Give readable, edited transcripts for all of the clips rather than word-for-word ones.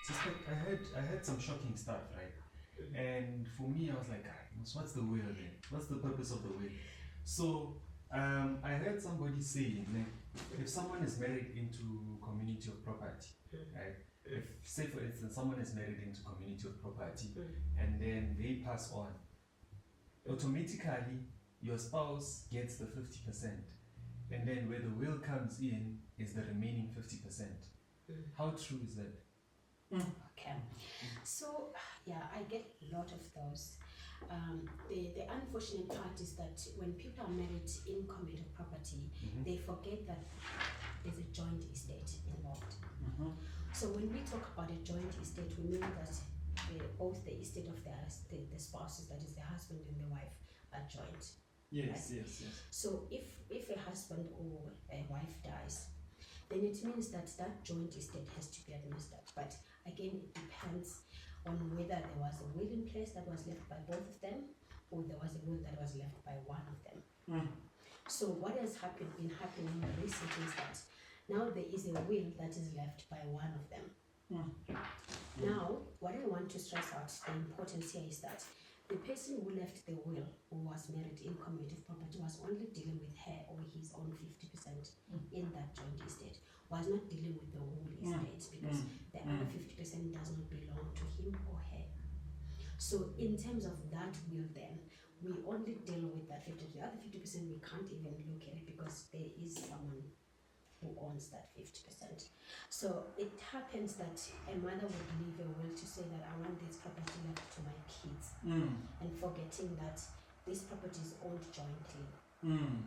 Suspect, I heard some shocking stuff, right? And for me, I was like, what's the will then? What's the purpose of the will? So I heard somebody saying, like, if someone is married into community of property, right? If, say for instance, someone is married into community of property, and then they pass on, automatically your spouse gets the 50%, and then where the will comes in is the remaining 50%. How true is that? Okay, so yeah, I get a lot of those. The unfortunate part is that when people are married in community of property, they forget that there's a joint estate involved. So when we talk about a joint estate, we mean that both the estate of the spouses, that is the husband and the wife, are joint. Yes, right? yes. So if a husband or a wife dies, then it means that that joint estate has to be administered. But again, it depends on whether there was a will in place that was left by both of them, or there was a will that was left by one of them. So what has been happening recently is that now there is a will that is left by one of them. Now, what I want to stress out, the importance here is that the person who left the will, who was married in community of property, was only dealing with her or his own 50% in that joint estate, was not dealing with the whole estate, because the other 50% does not belong to him or her. So in terms of that will, then we only deal with that 50%. The other 50% we can't even look at it, because there is someone who owns that 50%. So it happens that a mother would leave a will to say that I want this property left to my kids, and forgetting that this property is owned jointly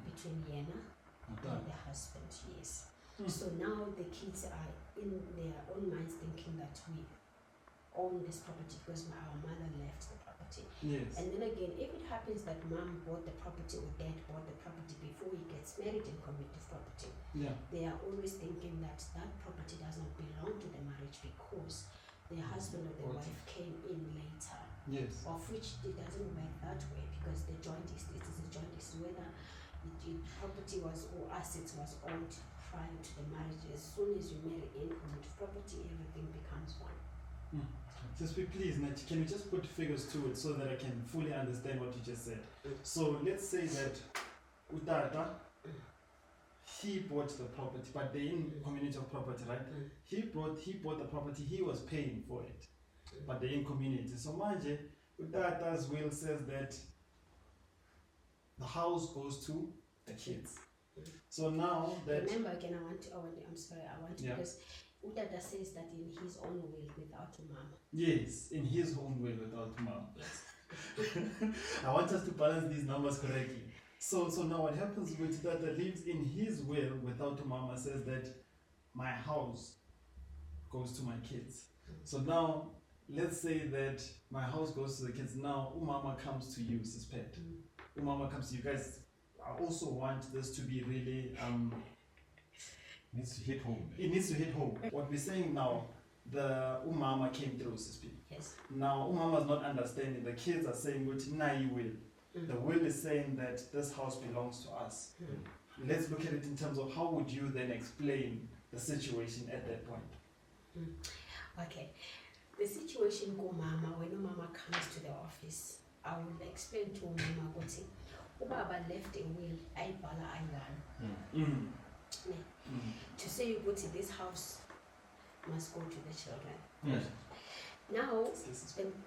between Yena and the husband. Yes. So now the kids are in their own minds thinking that we own this property because our mother left the property. Yes. And then again, if it happens that mom bought the property or dad bought the property before he gets married in community property, they are always thinking that that property does not belong to the marriage because the husband or the wife came in later. Yes. Of which it doesn't work that way, because the joint estate is a joint estate, whether the property was or assets was owned prior to the marriage. As soon as you marry in community property, everything becomes one. Just please, Nat, can you just put figures to it so that I can fully understand what you just said? So let's say that Utata, he bought the property, but they're in community of property, right? He bought the property, he was paying for it, but they're in community. So manje, Utata's will says that the house goes to the kids. So now that... Remember again, I'm sorry, because Udada says that in his own will without mom. Yes, in his own will without mom. I want us to balance these numbers correctly. So now what happens with that lives in his will without mama says that my house goes to my kids. So now let's say that my house goes to the kids. Now umama comes to you, suspect. Umama comes to you guys. I also want this to be really needs to hit home. It needs to hit home. What we're saying now, the umama came through, so to speak. Yes. Now umama's not understanding. The kids are saying, "What you will." The will is saying that this house belongs to us. Let's look at it in terms of how would you then explain the situation at that point. Okay. The situation go mama, when mama comes to the office, I will explain to mama what Ubaba left a will, I bala I one. To say you go to this house must go to the children. Now,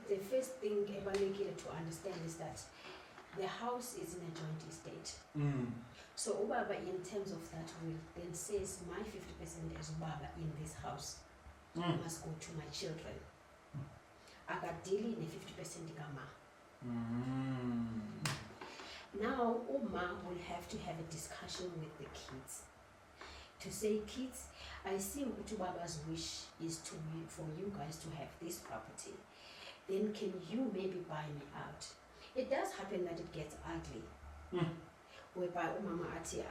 the first thing everyone needs to understand is that the house is in a joint estate. So Ubaba, in terms of that will, then says my 50% as Ubaba in this house must go to my children. I got daily in a 50% gamma. Now Uma will have to have a discussion with the kids to say, kids, I see Utubaba's wish is for you guys to have this property. Then can you maybe buy me out? It does happen that it gets ugly. Whereby Umama Ati,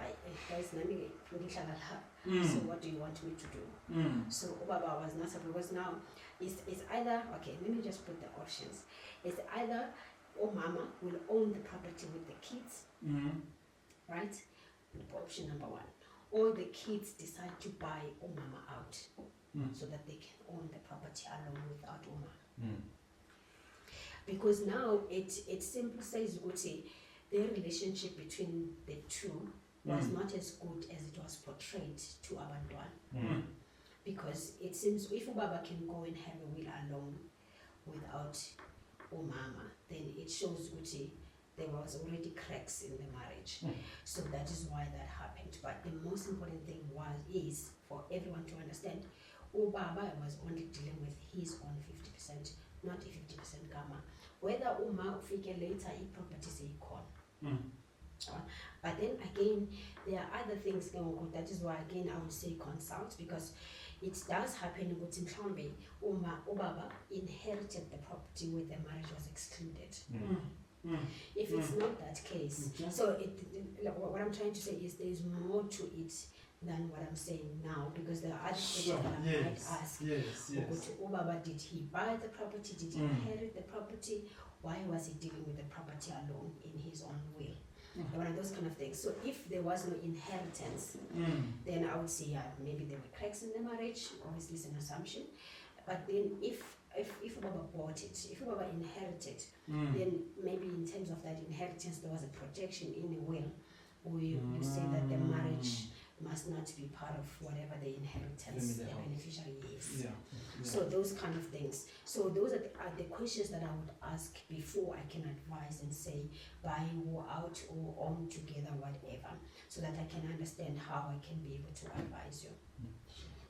guys, so what do you want me to do? So Ubaba was not, because now it's either, okay, let me just put the options. It's either Mama will own the property with the kids, right? Option number one. all the kids decide to buy umama out Mm. so that they can own the property alone without umama. Mm. Because now it simply says ukuthi the relationship between the two was Mm. not as good as it was portrayed to abantwana. Mm. Because it seems if ubaba can go and have a will alone without umama, then it shows ukuthi there was already cracks in the marriage. Mm. So that is why that happened. But the most important thing is for everyone to understand ubaba was only dealing with his own 50%, not a 50% gamma. Whether uma ufike later property seyikhona. Mm. But then again, there are other things going on. That is why again I would say consult, because it does happen ukuthi mhlawumbe uma ubaba inherited the property where the marriage was excluded. Mm. Mm. If it's not that case, Okay. so what I'm trying to say is there's more to it than what I'm saying now, because there are other questions that I might ask. Yes. Ukuthi ubaba, did he buy the property? Did he inherit the property? Why was he dealing with the property alone in his own will? One of those kind of things. So if there was no inheritance, then I would say maybe there were cracks in the marriage. Obviously, it's an assumption. But then if Baba bought it, if Baba inherited, then maybe in terms of that inheritance there was a protection in the will, or you say that the marriage must not be part of whatever the inheritance the beneficiary is. Yeah. So those kind of things. So those are the questions that I would ask before I can advise and say buy or out or own together, whatever, so that I can understand how I can be able to advise you.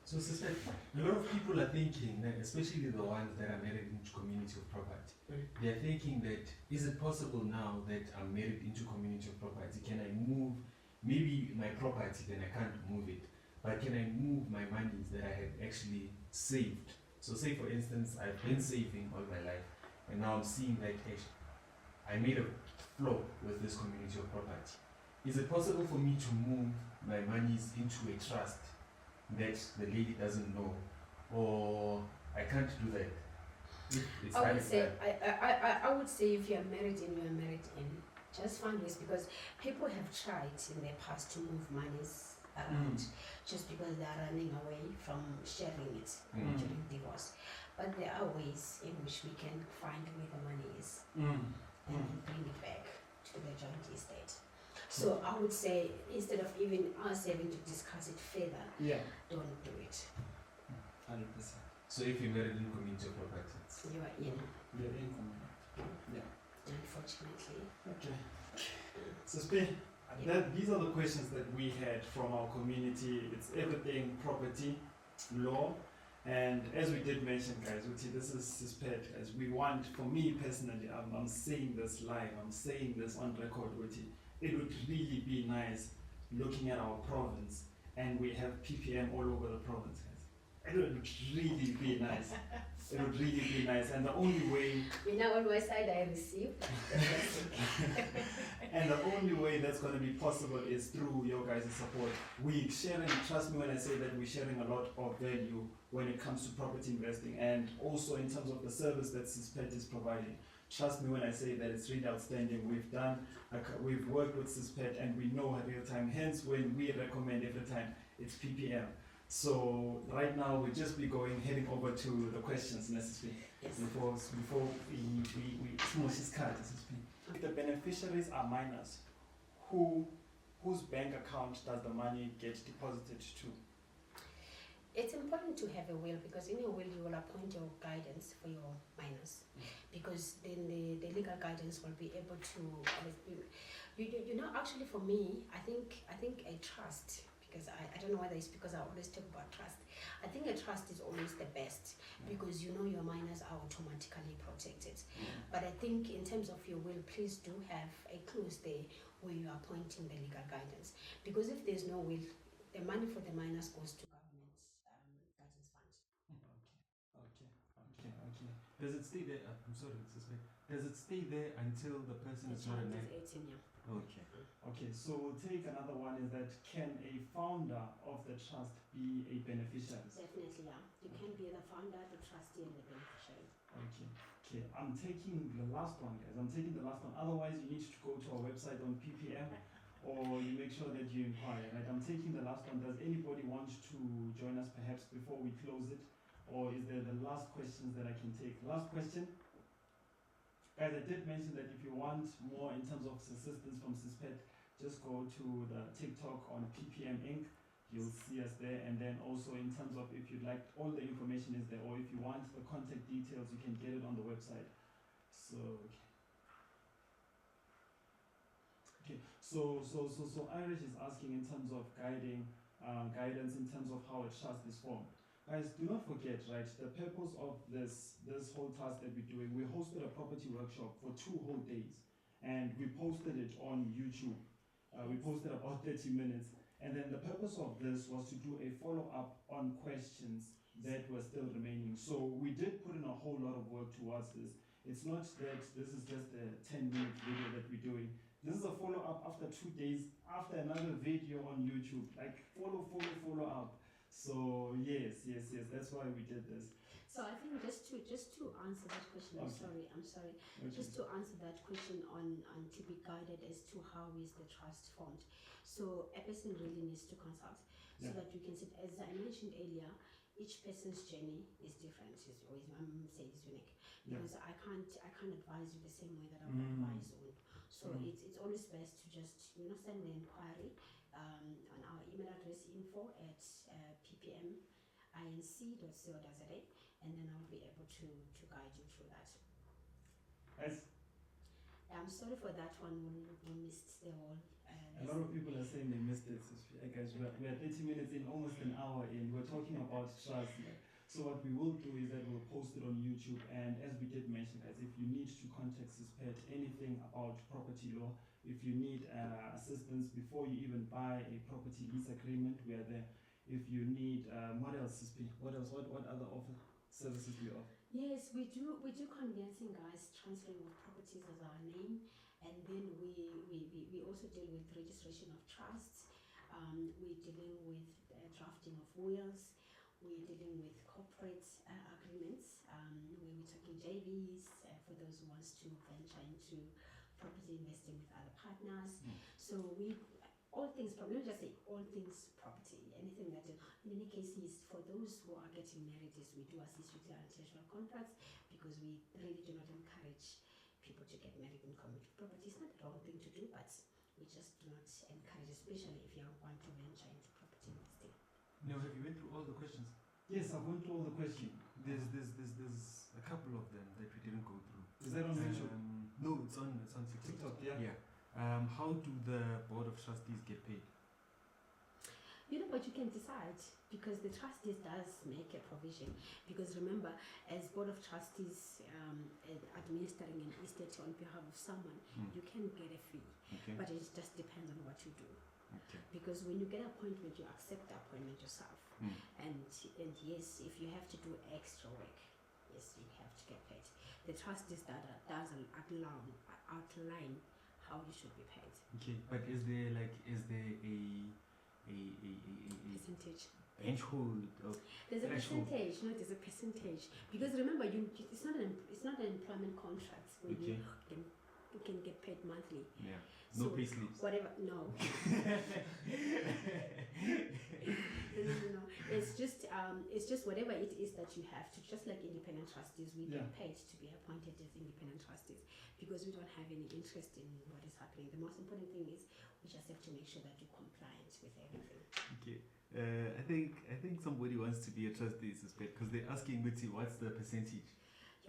So, sister, a lot of people are thinking, especially the ones that are married into community of property, they are thinking that, is it possible now that I'm married into community of property, can I move maybe my property, then I can't move it, but can I move my monies that I have actually saved? So say for instance, I've been saving all my life, and now I'm seeing that I made a flow with this community of property. Is it possible for me to move my monies into a trust that the lady doesn't know, or I can't do that? It's I would say I would say if you are married in, just find ways, because people have tried in the past to move monies around just because they are running away from sharing it during divorce. But there are ways in which we can find where the money is and bring it back to the joint estate. So I would say instead of even us having to discuss it further, don't do it. 100%. So if you're married in community of property, You are in, You're in community. unfortunately. Okay. So these are the questions that we had from our community. It's everything property, law, and as we did mention, guys, this is pet. As we want, for me personally, I'm saying this live, I'm saying this on record, it would really be nice looking at our province and we have PPM all over the province, guys. It would really be nice. It would really be nice, and the only way. You know, on my side, I receive. And the only way that's going to be possible is through your guys' support. We sharing, trust me when I say that we're sharing a lot of value when it comes to property investing, and also in terms of the service that CISPET is providing. Trust me when I say that it's really outstanding. We've worked with CISPET and we know her real time. Hence, when we recommend every time, it's PPM. So right now we'll just be heading over to the questions necessary before we smash his card. If the beneficiaries are minors, whose bank account does the money get deposited to? It's important to have a will, because in your will you will appoint your guidance for your minors, because then the legal guidance will be able to, actually for me, I think a trust, because I don't know whether it's because I always talk about trust. I think a trust is always the best, because your minors are automatically protected. But I think in terms of your will, please do have a clause there where you are appointing the legal guidance, because if there's no will, the money for the minors goes to government guidance fund. Okay. does it stay there? I'm sorry, does it stay there until the person The is not child a is 18, yeah. Okay, so take another one is that, can a founder of the trust be a beneficiary? Definitely, yeah. You can be the founder, the trustee, and the beneficiary. Okay, I'm taking the last one, guys. Otherwise, you need to go to our website on PPM or you make sure that you inquire, right? I'm taking the last one. Does anybody want to join us perhaps before we close it? Or is there the last questions that I can take? Last question. Guys, I did mention that if you want more in terms of assistance from CISPET, just go to the TikTok on PPM Inc. You'll see us there. And then also in terms of if you'd like, all the information is there. Or if you want the contact details, you can get it on the website. So, so Irish is asking in terms of guidance in terms of how a trust is formed. Guys, do not forget, right, the purpose of this whole task that we're doing, we hosted a property workshop for 2 whole days, and we posted it on YouTube. We posted about 30 minutes, and then the purpose of this was to do a follow-up on questions that were still remaining. So we did put in a whole lot of work towards this. It's not that this is just a 10-minute video that we're doing. This is a follow-up after 2 days, after another video on YouTube. Like follow up. So yes, that's why we did this. So I think just to answer that question, I'm sorry. Okay. Just to answer that question on to be guided as to how is the trust formed. So a person really needs to consult so that you can see, as I mentioned earlier, each person's journey is different. Is always, I'm saying it's unique because I can't advise you the same way that I would advise on. So it's always best to just send the inquiry on our email address info@ppminc.co.za, and then I'll be able to guide you through that. Yes. I'm sorry for that one. We missed the whole. A lot of people are saying they missed it. So, guys, we're 30 minutes in, almost an hour in. We're talking about trust. So what we will do is that we'll post it on YouTube. And as we did mention, guys, if you need to contact CISPET, anything about property law, if you need assistance before you even buy a property lease agreement, we are there. If you need, what else, CISPET? What other services do you offer? Yes, we do conveyancing, guys, transferring of properties as our name, and then we also deal with registration of trusts. We're dealing with drafting of wills. We're dealing with corporate agreements. We're talking JVs for those who wants to venture into property investing with other partners. So all things property, let me just say all things property, anything that in any case is for those who are getting married, is we do assist with ancestral contracts because we really do not encourage people to get married in community property. It's not the wrong thing to do, but we just do not encourage, especially if you want to venture into property investing. No, have you went through all the questions? Yes, I've went through all the questions. There's a couple of them that we didn't go through. Is that on YouTube? No, it's on TikTok. Yeah. How do the board of trustees get paid? But you can decide because the trustees does make a provision. Because remember, as board of trustees administering an estate on behalf of someone, you can get a fee, but it just depends on what you do. Okay. Because when you get appointment, you accept the appointment yourself, and yes, if you have to do extra work, yes, you have to get paid. The trustees does outline how you should be paid. Okay, but is there a percentage? Threshold of there's a percentage. No, there's a percentage because remember, it's not an employment contract where you can get paid monthly. Yeah. No so pay slips. Whatever. No. No. It's just whatever it is that you have to. Just like independent trustees, we get paid to be appointed as independent trustees because we don't have any interest in what is happening. The most important thing is we just have to make sure that you're compliant with everything. Okay. I think somebody wants to be a trustee, because they're asking what's the percentage.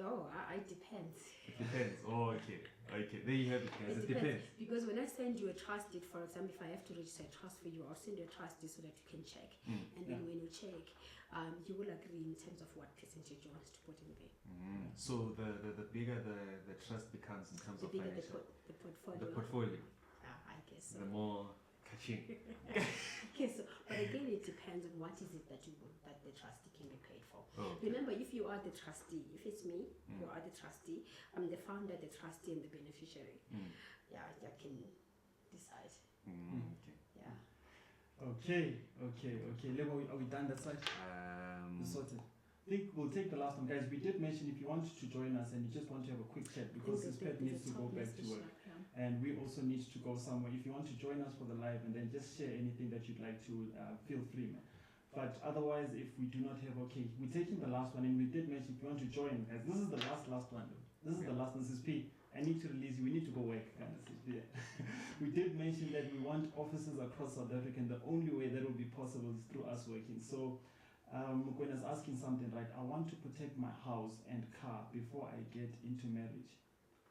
It depends. It depends. Oh, okay. There you have it, guys. It depends. Because when I send you a trust deed, for example, if I have to register a trust for you, I'll send you a trust deed so that you can check. And then when you check, you will agree in terms of what percentage you want to put in there. So the bigger the trust becomes in terms of financial, the portfolio. The portfolio. I guess so. The more catching. Okay, so but again, it depends on what is it that that the trustee can be paid for. Okay. Remember, if you are the trustee, if it's me, you are the trustee. I'm the founder, the trustee, and the beneficiary. Yeah, I can decide. Okay. Yeah. Okay. Lebo, are we done that side? Sorted. I think we'll take the last one, guys. We did mention if you want to join us and you just want to have a quick chat because this pet needs to go back to work. And we also need to go somewhere. If you want to join us for the live and then just share anything that you'd like to, feel free, man. But otherwise, if we do not have, okay, we're taking the last one, and we did mention if you want to join, guys, this is the last one. This is the last one. Sis P, I need to release you. We need to go work, kind of. Yeah. We did mention that we want offices across South Africa, and the only way that will be possible is through us working. So, Gwen is asking something, right? I want to protect my house and car before I get into marriage.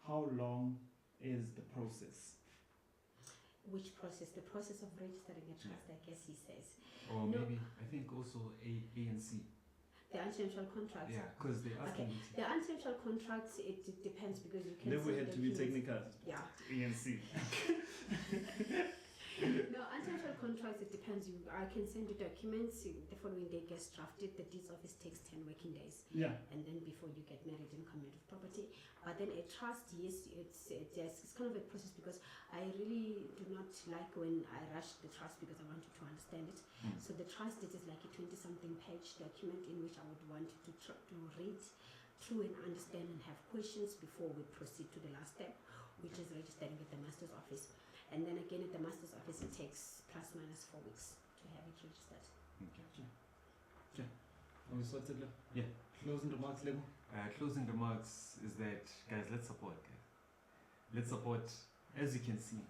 How long is the process? Which process? The process of registering a trust, I guess he says. Or maybe, I think also A and C. The anti-mutual contracts. Yeah, because they're asking. Okay. The anti-mutual contracts, it depends because you can. Never had to be technical. Yeah. ANC. No, anti-mutual contracts, it depends. I can send you documents. The following day gets drafted. The deeds office takes 10 working days. Yeah. And then before you get married and commit of property. But then a trust, yes, it's kind of a process because I really do not like when I rush the trust because I want you to understand it. So the trust is like a 20-something page document in which I would want you to read through and understand and have questions before we proceed to the last step, which is registering with the master's office. And then again at the master's office, it takes plus minus 4 weeks to have it registered. Okay. Are we sorted now? Yeah. Closing remarks, Lebo? Closing remarks is that, guys, let's support, guys. Let's support. As you can see,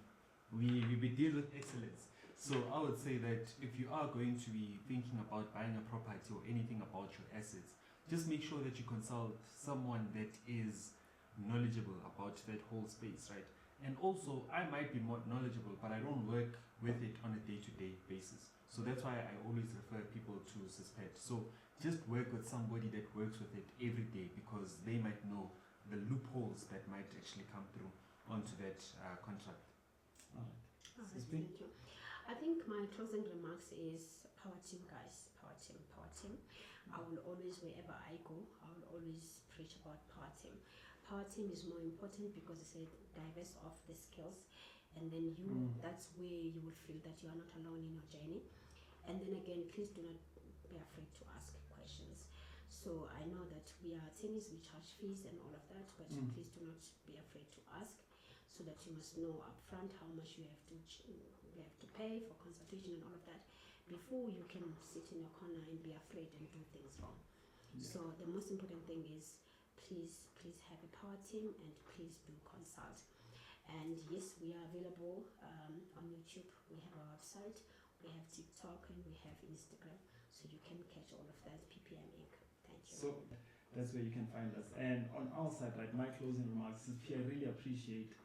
we deal with excellence. So I would say that if you are going to be thinking about buying a property or anything about your assets, just make sure that you consult someone that is knowledgeable about that whole space, right? And also, I might be more knowledgeable, but I don't work with it on a day-to-day basis. So that's why I always refer people to Suspect. So just work with somebody that works with it every day because they might know the loopholes that might actually come through onto that contract. All right. Thank you. I think my closing remarks is power team, guys. Power team, power team. I will always, wherever I go, I will always preach about power team. Power team is more important because it's a diverse of the skills, and then that's where you will feel that you are not alone in your journey. And then again, please do not be afraid to ask questions. So I know that we are attorneys, we charge fees and all of that, but please do not be afraid to ask, so that you must know upfront how much you have to pay for consultation and all of that before you can sit in your corner and be afraid and do things wrong. Yeah. So the most important thing is please have a power team and please do consult. And yes, we are available on YouTube. We have our website, we have TikTok, and we have Instagram, so you can catch all of that. PPM Inc. Thank you. So that's where you can find us. And on our side, like my closing remarks is, I really appreciate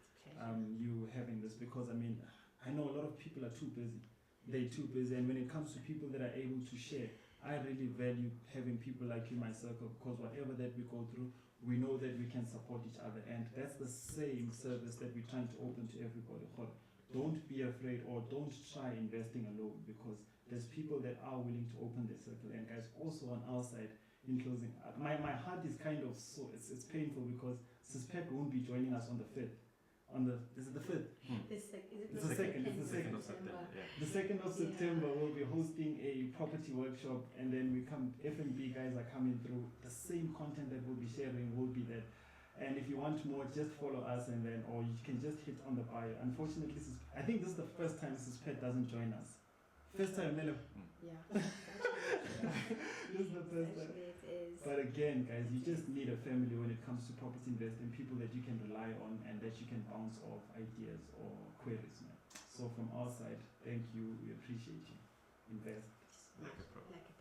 you having this, because I mean, I know a lot of people are too busy. They're too busy, and when it comes to people that are able to share, I really value having people like you in my circle, because whatever that we go through, we know that we can support each other, and that's the same service that we're trying to open to everybody. Don't be afraid, or don't try investing alone, because there's people that are willing to open their circle. And guys, also on our side, in closing, my heart is kind of so, it's painful because Suspect won't be joining us on the 5th. Is it the 5th? It's the second of September. Yeah. The 2nd of September, we'll be hosting a property workshop, and then we come, F&B guys are coming through. The same content that we'll be sharing will be there. And if you want more, just follow us, and then, or you can just hit on the bio. Unfortunately, I think this is the first time Suspect doesn't join us. First time, Nelo. Yeah. This is the first time. It is. But again, guys, you just need a family when it comes to property investing, people that you can rely on and that you can bounce off ideas or queries, man. So from our side, thank you. We appreciate you. Invest. Like a pro. Like a